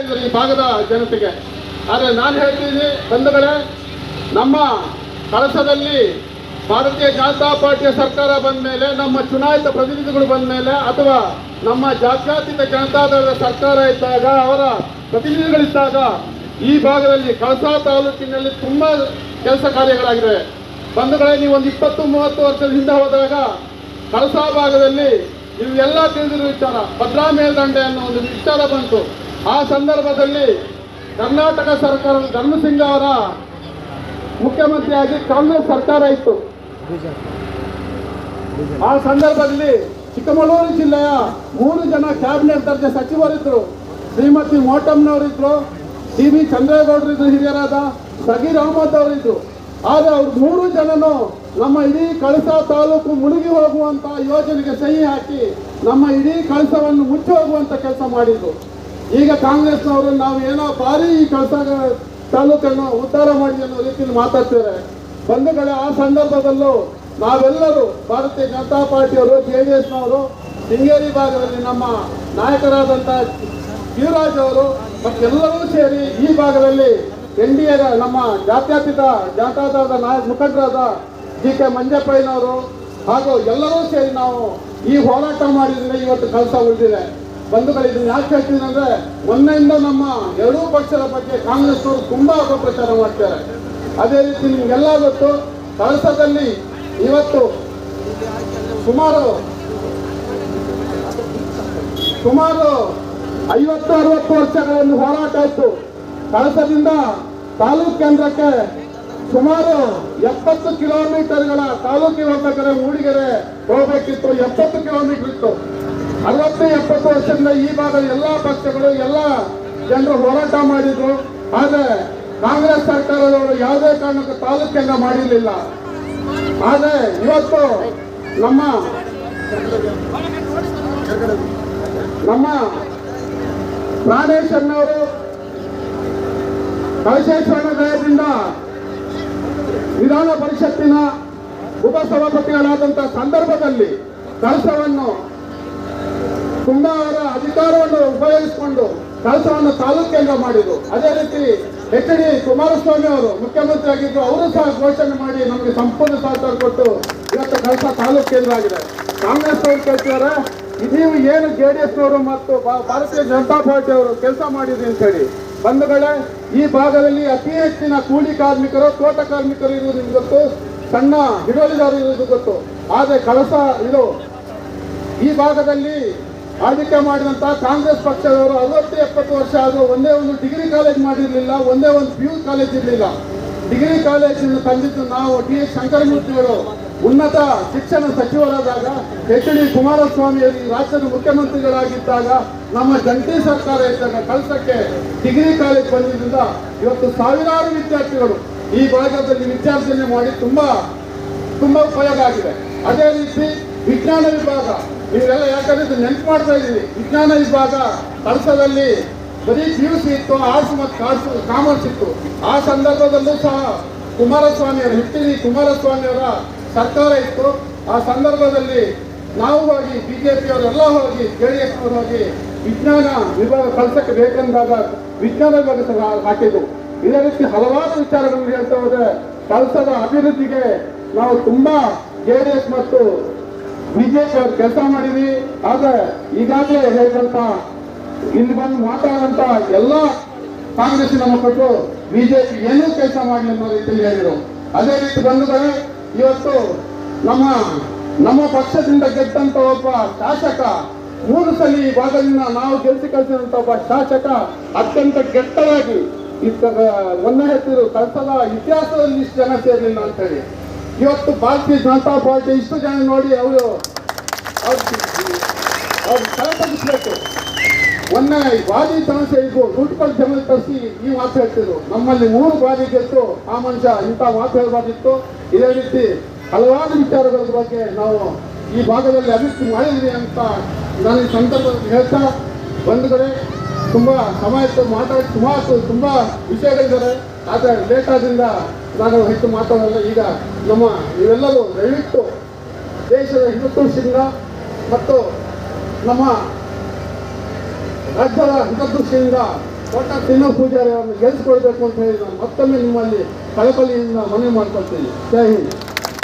ಹೇಳ್ತಿದ್ದಾರೆ ಈ ಭಾಗದ ಜನತೆಗೆ. ಆದರೆ ನಾನು ಹೇಳ್ತೀನಿ ಬಂಧುಗಳೇ, ನಮ್ಮ ಕಳಸದಲ್ಲಿ ಭಾರತೀಯ ಜನತಾ ಪಾರ್ಟಿಯ ಸರ್ಕಾರ ಬಂದ ಮೇಲೆ, ನಮ್ಮ ಚುನಾಯಿತ ಪ್ರತಿನಿಧಿಗಳು ಬಂದ ಮೇಲೆ, ಅಥವಾ ನಮ್ಮ ಜಾತ್ಯತೀತ ಜನತಾದಳದ ಸರ್ಕಾರ ಇದ್ದಾಗ, ಅವರ ಪ್ರತಿನಿಧಿಗಳಿದ್ದಾಗ ಈ ಭಾಗದಲ್ಲಿ ಕಳಸ ತಾಲೂಕಿನಲ್ಲಿ ತುಂಬ ಕೆಲಸ ಕಾರ್ಯಗಳಾಗಿದೆ. ಬಂಧುಗಳೇ, ನೀವು ಒಂದು 20-30 ವರ್ಷದ ಹಿಂದೆ ಹೋದಾಗ ಕಳಸ ಭಾಗದಲ್ಲಿ ಇವೆಲ್ಲ ತಿಳಿದಿರುವ ವಿಚಾರ, ಭದ್ರಾ ಮೇಲ್ದಂಡೆ ಅನ್ನೋ ಒಂದು ವಿಚಾರ ಬಂತು. ಆ ಸಂದರ್ಭದಲ್ಲಿ ಕರ್ನಾಟಕ ಸರ್ಕಾರ ಧರ್ಮಸಿಂಗ ಅವರ ಮುಖ್ಯಮಂತ್ರಿಯಾಗಿ ಕಾಂಗ್ರೆಸ್ ಸರ್ಕಾರ ಇತ್ತು. ಆ ಸಂದರ್ಭದಲ್ಲಿ ಚಿಕ್ಕಮಗಳೂರು ಜಿಲ್ಲೆಯ 3 ಜನ ಕ್ಯಾಬಿನೆಟ್ ದರ್ಜೆ ಸಚಿವರಿದ್ದರು. ಶ್ರೀಮತಿ ಮೋಟಮ್ನವರಿದ್ರು, ಟಿ.ವಿ. ಚಂದ್ರೇಗೌಡರಿದ್ರು, ಹಿರಿಯರಾದ ಸಗೀರ್ ಅಹಮದ್ ಅವರಿದ್ರು. ಆದರೆ ಅವ್ರು 3 ಜನನು ನಮ್ಮ ಇಡೀ ಕಳಸ ತಾಲೂಕು ಮುಳುಗಿ ಹೋಗುವಂತ ಯೋಜನೆಗೆ ಸಹಿ ಹಾಕಿ ನಮ್ಮ ಇಡೀ ಕಳಸವನ್ನು ಮುಚ್ಚಿ ಹೋಗುವಂತ ಕೆಲಸ ಮಾಡಿದ್ರು. ಈಗ ಕಾಂಗ್ರೆಸ್ನವರು ನಾವು ಏನೋ ಭಾರಿ ಈ ಕಳಸ ತಾಲೂಕನ್ನು ಉದ್ಧಾರ ಮಾಡಿ ಅನ್ನೋ ರೀತಿಯಲ್ಲಿ ಮಾತಾಡ್ತಾರೆ. ಬಂಧುಗಳೇ, ಆ ಸಂದರ್ಭದಲ್ಲೂ ನಾವೆಲ್ಲರೂ ಭಾರತೀಯ ಜನತಾ ಪಾರ್ಟಿಯವರು, JDSನವರು, ಶೃಂಗೇರಿ ಭಾಗದಲ್ಲಿ ನಮ್ಮ ನಾಯಕರಾದಂಥ ಶಿವರಾಜ್ ಅವರು ಮತ್ತೆಲ್ಲರೂ ಸೇರಿ ಈ ಭಾಗದಲ್ಲಿ NDA ನಮ್ಮ ಜಾತ್ಯತೀತ ಜನತಾದಳದ ಮುಖಂಡರಾದ G.K. ಮಂಜಪ್ಪಯ್ಯನವರು ಹಾಗೂ ಎಲ್ಲರೂ ಸೇರಿ ನಾವು ಈ ಹೋರಾಟ ಮಾಡಿದ್ರೆ ಇವತ್ತು ಕಳಸ ಉಳಿದಿದೆ. ಬಂಧುಗಳು, ಇದನ್ನು ಯಾಕೆ ಹೇಳ್ತೀನಿ ಅಂದರೆ, ಮೊನ್ನೆಯಿಂದ ನಮ್ಮ ಎರಡೂ ಪಕ್ಷದ ಬಗ್ಗೆ ಕಾಂಗ್ರೆಸ್ನವರು ತುಂಬ ಅಪಪ್ರಚಾರ ಮಾಡ್ತಾರೆ. ಅದೇ ರೀತಿ ನಿಮಗೆಲ್ಲ ಗೊತ್ತು, ಕಳಸದಲ್ಲಿ ಇವತ್ತು ಸುಮಾರು 50-60 ವರ್ಷಗಳಲ್ಲಿ ಹೋರಾಟ ಇತ್ತು. ಕಳಸದಿಂದ ತಾಲೂಕು ಕೇಂದ್ರಕ್ಕೆ ಸುಮಾರು 70 ಕಿಲೋಮೀಟರ್ಗಳ ತಾಲೂಕಿಗೆ ಹೋಗ್ಬೇಕಾದ್ರೆ ಮೂಡಿಗೆರೆ ಹೋಗಬೇಕಿತ್ತು. 70 ಕಿಲೋಮೀಟರ್ ಇತ್ತು. 60-70 ವರ್ಷದಿಂದ ಈ ಭಾಗದ ಎಲ್ಲ ಪಕ್ಷಗಳು, ಎಲ್ಲ ಜನರು ಹೋರಾಟ ಮಾಡಿದ್ರು. ಆದರೆ ಕಾಂಗ್ರೆಸ್ ಸರ್ಕಾರದವರು ಯಾವುದೇ ಕಾರಣಕ್ಕೂ ತಾಲೂಕು ಕೇಂದ್ರ ಮಾಡಿರಲಿಲ್ಲ. ಆದರೆ ಇವತ್ತು ನಮ್ಮ ಪ್ರಾಣೇಶ್ವರನವರು ಕಳಸೇಶ್ವರನ ದಯದಿಂದ ವಿಧಾನ ಪರಿಷತ್ತಿನ ಉಪಸಭಾಪತಿಗಳಾದಂತಹ ಸಂದರ್ಭದಲ್ಲಿ ಕಳಸವನ್ನು ತುಂಬಾ ಅವರ ಅಧಿಕಾರವನ್ನು ಉಪಯೋಗಿಸಿಕೊಂಡು ಕಳಸವನ್ನು ತಾಲೂಕು ಕೇಂದ್ರ ಮಾಡಿದ್ರು. ಅದೇ ರೀತಿ HD ಕುಮಾರಸ್ವಾಮಿ ಅವರು ಮುಖ್ಯಮಂತ್ರಿ ಆಗಿದ್ದು, ಅವರು ಸಹ ಘೋಷಣೆ ಮಾಡಿ ನಮಗೆ ಸಂಪೂರ್ಣ ಸಹಕಾರ ಕೊಟ್ಟು ಇವತ್ತು ಕಳಸ ತಾಲೂಕು ಕೇಂದ್ರ ಆಗಿದೆ. ಕಾಂಗ್ರೆಸ್ ಅವರು ಕೇಳ್ತಿದ್ದಾರೆ, ನೀವು ಏನು JDSನವರು ಮತ್ತು ಭಾರತೀಯ ಜನತಾ ಪಾರ್ಟಿ ಅವರು ಕೆಲಸ ಮಾಡಿದ್ರಿ ಅಂತ ಹೇಳಿ. ಬಂಧುಗಳೇ, ಈ ಭಾಗದಲ್ಲಿ ಅತಿ ಹೆಚ್ಚಿನ ಕೂಲಿ ಕಾರ್ಮಿಕರು, ತೋಟ ಕಾರ್ಮಿಕರು ಇರುವುದು ಗೊತ್ತು, ಸಣ್ಣ ಹಿಡುವಳಿದಾರರು ಇರುವುದು ಗೊತ್ತು. ಆದರೆ ಕಳಸ ಈ ಭಾಗದಲ್ಲಿ ಆಳ್ವಿಕೆ ಮಾಡಿದಂಥ ಕಾಂಗ್ರೆಸ್ ಪಕ್ಷದವರು 60-70 ವರ್ಷ ಆದರೂ ಒಂದೇ ಒಂದು ಡಿಗ್ರಿ ಕಾಲೇಜ್ ಮಾಡಿರಲಿಲ್ಲ, ಒಂದೇ ಒಂದು PU ಕಾಲೇಜ್ ಇರಲಿಲ್ಲ. ಡಿಗ್ರಿ ಕಾಲೇಜನ್ನು ತಂದಿದ್ದು ನಾವು T.H. ಶಂಕರಮೂರ್ತಿಗಳು ಉನ್ನತ ಶಿಕ್ಷಣ ಸಚಿವರಾದಾಗ, HD ಕುಮಾರಸ್ವಾಮಿ ರಾಜ್ಯದ ಮುಖ್ಯಮಂತ್ರಿಗಳಾಗಿದ್ದಾಗ, ನಮ್ಮ ಜಂಟಿ ಸರ್ಕಾರ ಇದ್ದಾಗ ಕಳಸಕ್ಕೆ ಡಿಗ್ರಿ ಕಾಲೇಜ್ ಬಂದಿದ್ದರಿಂದ ಇವತ್ತು ಸಾವಿರಾರು ವಿದ್ಯಾರ್ಥಿಗಳು ಈ ಭಾಗದಲ್ಲಿ ವಿದ್ಯಾರ್ಜನೆ ಮಾಡಿ ತುಂಬಾ ಉಪಯೋಗ ಆಗಿದೆ. ಅದೇ ರೀತಿ ವಿಜ್ಞಾನ ವಿಭಾಗ, ನೀವೆಲ್ಲ ಯಾಕಂದ್ರೆ ನೆನಪು ಮಾಡ್ತಾ ಇದ್ದೀವಿ, ವಿಜ್ಞಾನ ವಿಭಾಗ ಕಳಸದಲ್ಲಿ ಬರೀ PUC ಇತ್ತು, ಆರ್ಟ್ಸ್ ಮತ್ತು ಕಾಮರ್ಸ್ ಇತ್ತು. ಆ ಸಂದರ್ಭದಲ್ಲೂ ಸಹ ಕುಮಾರಸ್ವಾಮಿ ಅವರು, HD ಕುಮಾರಸ್ವಾಮಿ ಅವರ ಸರ್ಕಾರ ಇತ್ತು. ಆ ಸಂದರ್ಭದಲ್ಲಿ ನಾವು ಹೋಗಿ BJP ಅವರೆಲ್ಲ ಹೋಗಿ JDSನವರು ಹೋಗಿ ವಿಜ್ಞಾನ ವಿಭಾಗ ಕಳಸಕ್ಕೆ ಬೇಕೆಂದಾಗ ವಿಜ್ಞಾನ ವಿಭಾಗ ಹಾಕಿದ್ದು. ಇದೇ ರೀತಿ ಹಲವಾರು ವಿಚಾರಗಳನ್ನು ಹೇಳ್ತಾ ಹೋದ್ರೆ ಕಳಸದ ಅಭಿವೃದ್ಧಿಗೆ ನಾವು ತುಂಬಾ JDS ಮತ್ತು BJP ಅವರು ಕೆಲಸ ಮಾಡಿದ್ವಿ. ಆದ್ರೆ ಈಗಾಗಲೇ ಹೇಳಿದಂತ ಇಲ್ಲಿ ಬಂದು ಮಾತಾಡಂತ ಎಲ್ಲ ಕಾಂಗ್ರೆಸ್ಸಿನ ಮುಖಂಡರು BJP ಏನೂ ಕೆಲಸ ಮಾಡಲಿ ಅನ್ನೋ ರೀತಿಯಲ್ಲಿ ಹೇಳಿದರು. ಅದೇ ರೀತಿ ಬಂಧುಗಳೇ, ಇವತ್ತು ನಮ್ಮ ಪಕ್ಷದಿಂದ ಗೆದ್ದಂತ ಒಬ್ಬ ಶಾಸಕ, 3 ಸಲ ಈ ಭಾಗದಿಂದ ನಾವು ಗೆಲ್ಸಿ ಕಳಿಸಿದಂತ ಒಬ್ಬ ಶಾಸಕ ಅತ್ಯಂತ ಕೆಟ್ಟದಾಗಿ ಮೊನ್ನೆ ಹೇಳ್ತಿರು, ಕಳಸದ ಇತಿಹಾಸದಲ್ಲಿ ಇಷ್ಟು ಜನ ಸೇರಲಿಲ್ಲ ಅಂತ ಹೇಳಿ. ಇವತ್ತು ಭಾರತೀಯ ಜನತಾ ಪಾರ್ಟಿ ಇಷ್ಟು ಜನ ನೋಡಿ ಅವ್ರು ತಲೆತಗ್ಗಿಸ್ಬೇಕು. ಮೊನ್ನೆ ಬಾರಿ ಸಮಸ್ಯೆ ಇದ್ದು ದುಡ್ಡುಗಳು ಜನ ತರಿಸಿ ಈ ಮಾತು ಹೇಳ್ತಿದ್ರು. ನಮ್ಮಲ್ಲಿ 3 ಬಾರಿ ಗೆದ್ದು ಆ ಮನುಷ್ಯ ಇಂಥ ಮಾತು ಹೇಳಬಾರ್ದಿತ್ತು. ಇದೇ ರೀತಿ ಹಲವಾರು ವಿಚಾರಗಳ ಬಗ್ಗೆ ನಾವು ಈ ಭಾಗದಲ್ಲಿ ಅಭಿವೃದ್ಧಿ ಮಾಡಿದ್ವಿ ಅಂತ ನಾನು ಈ ಸಂದರ್ಭದಲ್ಲಿ ಹೇಳ್ತಾ, ಬಂಧುಗಳೇ, ತುಂಬ ಸಮಯ ಮಾತಾಡಿ ತುಂಬ ವಿಷಯಗಳಿದ್ದಾರೆ. ಆದರೆ ಲೇಟ್ ಆದ್ರಿಂದ ನಾನು ಹೆಚ್ಚು ಮಾತಾಡಲ್ಲ. ಈಗ ನೀವೆಲ್ಲರೂ ದಯವಿಟ್ಟು ದೇಶದ ಹಿತದೃಷ್ಟಿಯಿಂದ ಮತ್ತು ನಮ್ಮ ರಾಜ್ಯದ ಹಿತದೃಷ್ಟಿಯಿಂದ ಕೋಟ ತಿನ್ನು ಪೂಜಾರಿ ಅವರನ್ನು ಗೆಲ್ಲಿಸ್ಕೊಳ್ಬೇಕು ಅಂತ ಹೇಳಿ ನಾನು ಮತ್ತೊಮ್ಮೆ ನಿಮ್ಮಲ್ಲಿ ಕಳಕಳಿಯಿಂದ ಮನವಿ ಮಾಡ್ಕೊಳ್ತೀನಿ. ಜೈ ಹಿಂದ್.